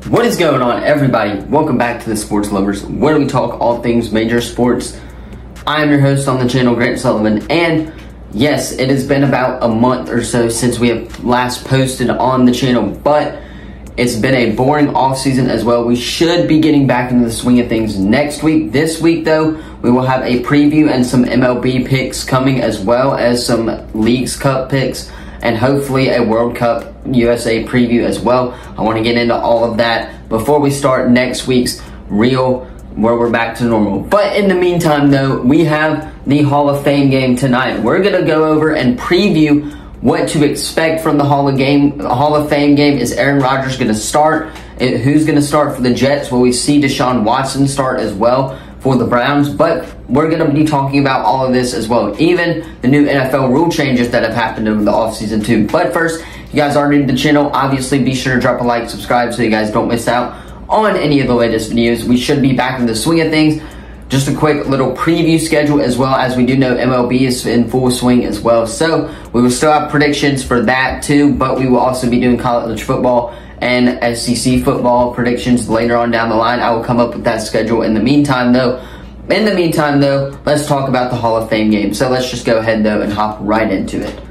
What is going on, everybody? Welcome back to the Sports Lovers, where we talk all things major sports. I am your host on the channel, Grant Sullivan, and yes, it has been about a month or so since we have last posted on the channel, but it's been a boring offseason as well. We should be getting back into the swing of things next week. This week, though, we will have a preview and some MLB picks coming, as well as some Leagues Cup picks, and hopefully a World Cup USA preview as well. I want to get into all of that before we start next week's reel, where we're back to normal. But in the meantime, though, we have the Hall of Fame game tonight. We're going to go over and preview what to expect from the Hall of Fame game. Is Aaron Rodgers going to start? Who's going to start for the Jets? Will we see Deshaun Watson start as well for the Browns? But we're going to be talking about all of this as well, even the new NFL rule changes that have happened over the offseason too. But first, if you guys are new to the channel, obviously be sure to drop a like, subscribe, so you guys don't miss out on any of the latest videos. We should be back in the swing of things. Just a quick little preview schedule, as well as we do know MLB is in full swing as well. So we will still have predictions for that too, but we will also be doing college football and SEC football predictions later on down the line. I will come up with that schedule. In the meantime, though, let's talk about the Hall of Fame game. So let's just go ahead, though, and hop right into it.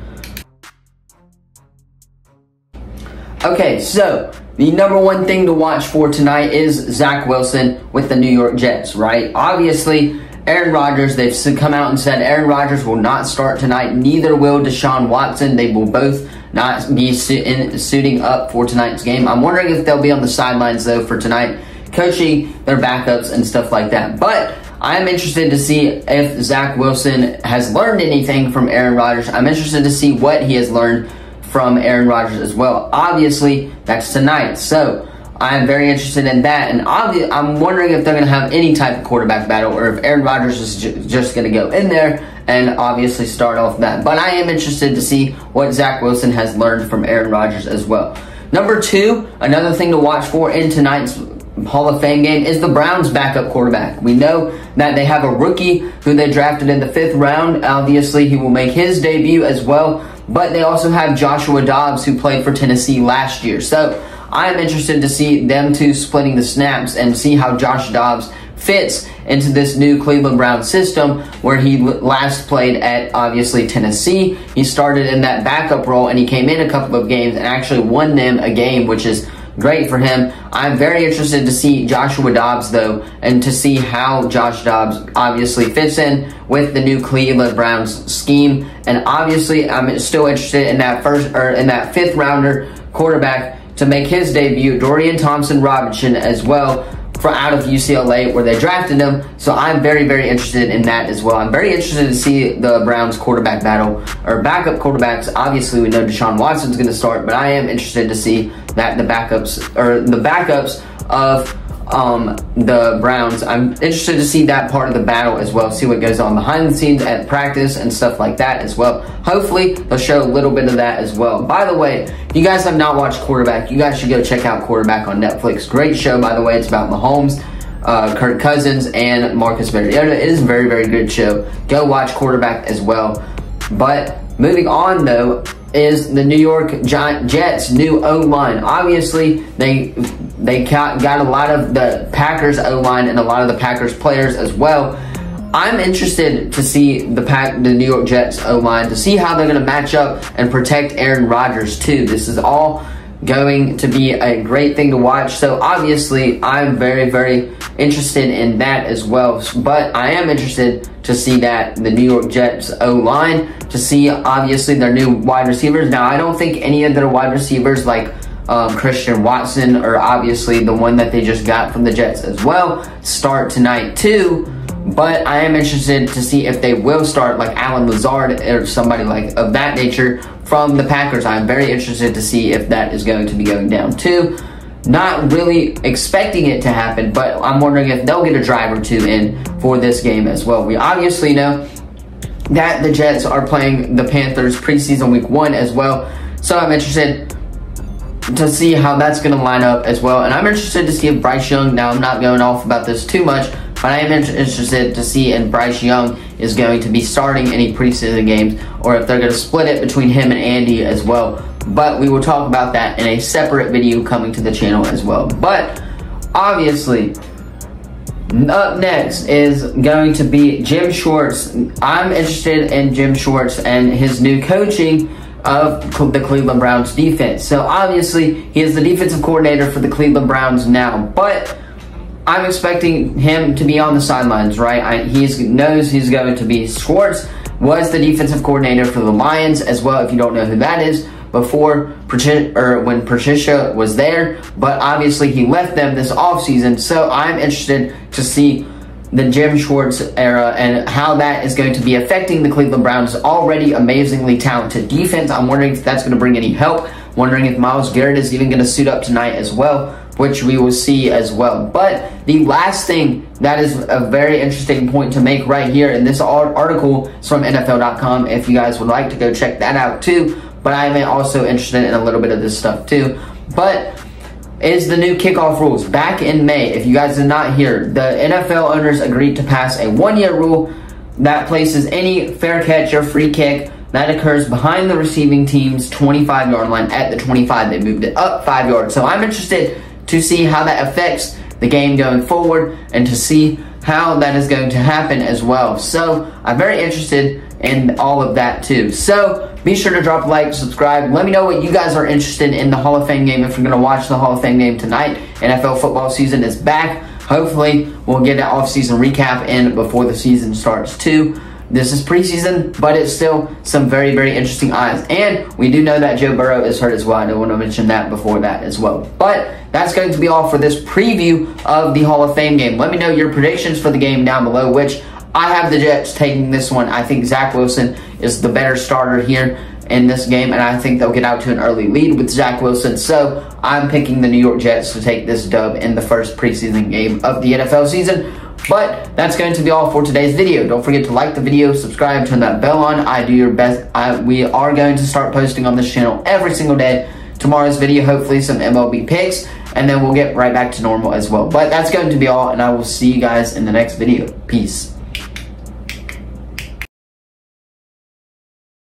Okay, so the number one thing to watch for tonight is Zach Wilson with the New York Jets, right? Obviously, Aaron Rodgers, they've come out and said Aaron Rodgers will not start tonight. Neither will Deshaun Watson. They will both not be suiting up for tonight's game. I'm wondering if they'll be on the sidelines, though, for tonight, coaching their backups and stuff like that. But I'm interested to see if Zach Wilson has learned anything from Aaron Rodgers. I'm interested to see what he has learned from Aaron Rodgers as well. Obviously, that's tonight. So I'm very interested in that. And I'm wondering if they're going to have any type of quarterback battle, or if Aaron Rodgers is just going to go in there and obviously start off that. But I am interested to see what Zach Wilson has learned from Aaron Rodgers as well. Number two, another thing to watch for in tonight's Hall of Fame game is the Browns' backup quarterback. We know that they have a rookie who they drafted in the 5th round. Obviously, he will make his debut as well. But they also have Joshua Dobbs, who played for Tennessee last year. So I am interested to see them two splitting the snaps and see how Josh Dobbs fits into this new Cleveland Browns system, where he last played at, obviously, Tennessee. He started in that backup role, and he came in a couple of games and actually won them a game, which is great for him. I'm very interested to see Joshua Dobbs, though, and to see how Josh Dobbs obviously fits in with the new Cleveland Browns scheme. And obviously, I'm still interested in that 5th rounder quarterback to make his debut, Dorian Thompson-Robinson, as well, out of UCLA, where they drafted him. So I'm very, very interested in that as well. I'm very interested to see the Browns quarterback battle, or backup quarterbacks. Obviously, we know Deshaun Watson's going to start, but I am interested to see that the backups of the Browns. I'm interested to see that part of the battle as well, see what goes on behind the scenes at practice and stuff like that as well. Hopefully, they'll show a little bit of that as well. By the way, if you guys have not watched Quarterback, you guys should go check out Quarterback on Netflix. Great show, by the way. It's about Mahomes, Kirk Cousins, and Marcus Mariota. It is a very, very good show. Go watch Quarterback as well. But moving on, though, is the New York Jets' new O-line. Obviously, they got a lot of the Packers O-line and a lot of the Packers players as well. I'm interested to see the New York Jets O-line, to see how they're going to match up and protect Aaron Rodgers too. This is all going to be a great thing to watch. So obviously, I'm very, very interested in that as well. But I am interested to see that the New York Jets O-line, to see obviously their new wide receivers. Now, I don't think any of their wide receivers like Christian Watson, or obviously the one that they just got from the Jets as well, start tonight too. But I am interested to see if they will start, like Allen Lazard or somebody like of that nature from the Packers. I'm very interested to see if that is going to be going down too. Not really expecting it to happen, but I'm wondering if they'll get a drive or two in for this game as well. We obviously know that the Jets are playing the Panthers preseason week 1 as well. So I'm interested to see how that's going to line up as well. And I'm interested to see if Bryce Young, now I'm not going off about this too much, but I am interested to see if Bryce Young is going to be starting any preseason games, or if they're going to split it between him and Andy as well. but we will talk about that in a separate video coming to the channel as well. But obviously, up next is going to be Jim Schwartz. I'm interested in Jim Schwartz and his new coaching of the Cleveland Browns defense. So obviously, he is the defensive coordinator for the Cleveland Browns now, but I'm expecting him to be on the sidelines, right? He knows he's going to be. Schwartz was the defensive coordinator for the Lions as well, if you don't know who that is, before when Patricia was there, but obviously he left them this offseason. So I'm interested to see the Jim Schwartz era and how that is going to be affecting the Cleveland Browns' already amazingly talented defense. I'm wondering if that's going to bring any help. Wondering if Myles Garrett is even going to suit up tonight as well, which we will see as well. But the last thing that is a very interesting point to make right here, and this article is from NFL.com if you guys would like to go check that out too, but I am also interested in a little bit of this stuff too, but is the new kickoff rules. Back in May, if you guys did not hear, the NFL owners agreed to pass a one-year rule that places any fair catch or free kick that occurs behind the receiving team's 25-yard line at the 25. They moved it up 5 yards. So I'm interested to see how that affects the game going forward and to see how that is going to happen as well. So I'm very interested in all of that too. So be sure to drop a like, subscribe. Let me know what you guys are interested in the Hall of Fame game. If you're going to watch the Hall of Fame game tonight, NFL football season is back. Hopefully we'll get an off-season recap in before the season starts too. This is preseason, but it's still some very, very interesting eyes. And we do know that Joe Burrow is hurt as well. I don't want to mention that before that as well. But that's going to be all for this preview of the Hall of Fame game. Let me know your predictions for the game down below, which I have the Jets taking this one. I think Zach Wilson is the better starter here in this game, and I think they'll get out to an early lead with Zach Wilson. So I'm picking the New York Jets to take this dub in the first preseason game of the NFL season. But that's going to be all for today's video. Don't forget to like the video, subscribe, turn that bell on. I do your best. We are going to start posting on this channel every single day. Tomorrow's video, hopefully some MLB picks, and then we'll get right back to normal as well. But that's going to be all, and I will see you guys in the next video. Peace.